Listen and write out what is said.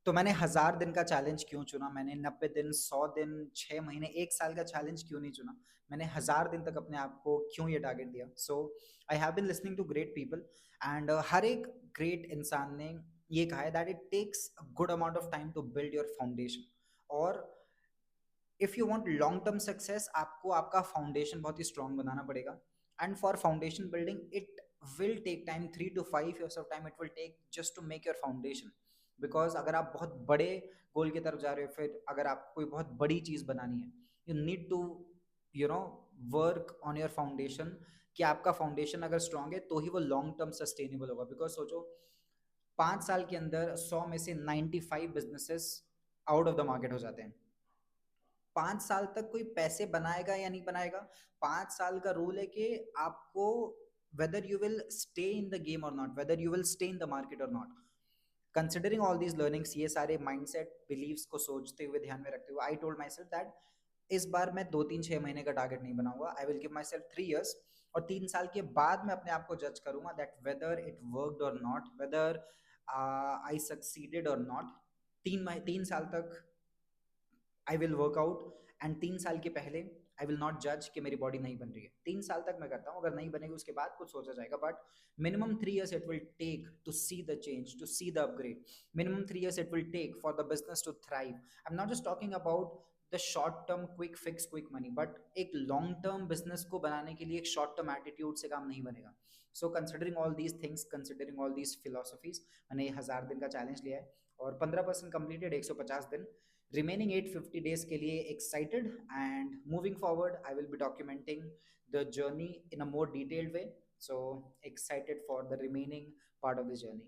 तो मैंने 1000 दिन का चैलेंज क्यों चुना? मैंने 90 दिन, 100 दिन, 6 महीने, 1 साल का चैलेंज क्यों नहीं चुना? मैंने 1000 दिन तक अपने आप को क्यों ये टारगेट दिया? So I have been listening to great people and हर एक ग्रेट इंसान ने ये कहा है that it takes a good amount of time to build your foundation. और if you want long term success, आपको आपका फाउंडेशन बहुत ही स्ट्रांग बनाना पड़ेगा। And for foundation building it will take time, 3 to 5 years of time it will take just to make your foundation. Because अगर आप बहुत बड़े गोल की तरफ जा रहे हो, फिर अगर आपको कोई बहुत बड़ी चीज बनानी है, you need to you know work on your foundation. कि आपका फाउंडेशन अगर स्ट्रांग है तो ही वो लॉन्ग टर्म सस्टेनेबल होगा। बिकॉज सोचो, 5 साल के अंदर 100 में से 95 businesses out of the market हो जाते हैं। 5 साल तक कोई पैसे बनाएगा या नहीं बनाएगा? 5 साल का रूल है कि आपको whether you will stay in the game or not, whether you will stay in the market or not. Considering all these learnings, ये सारे माइंडसेट बिलीव्स को सोचते हुए, ध्यान में रखते हुए, I told my self that इस बार मैं 2 3 6 महीने का टारगेट नहीं बनाऊंगा। I will give my self 3 years, और 3 साल के बाद मैं अपने आप को जज करूंगा दैट वेदर इट वर्कड और नॉट, वेदर आई सक्सीडेड और नॉट। 3 साल तक I will work out, and 3 साल के पहले आई विल नॉट जज कि मेरी बॉडी नहीं बन रही है। 3 साल तक मैं करता हूँ, अगर नहीं बनेगी उसके बाद कुछ सोचा जाएगा। But minimum 3 years it will take to see the change, to see the upgrade. Minimum 3 years it will take for the business to thrive. I am not just talking about the short term quick fix quick money, but एक long term business को बनाने के लिए एक short term attitude से काम नहीं बनेगा। So considering all these things, considering all these philosophies, मैंने ये 1000 दिन का चैलेंज लिया है और 15% कंप्लीटेड, 150 दिन। remaining 850 days के लिए excited, and moving forward I will be documenting the journey in a more detailed way. So excited for the remaining part of the journey.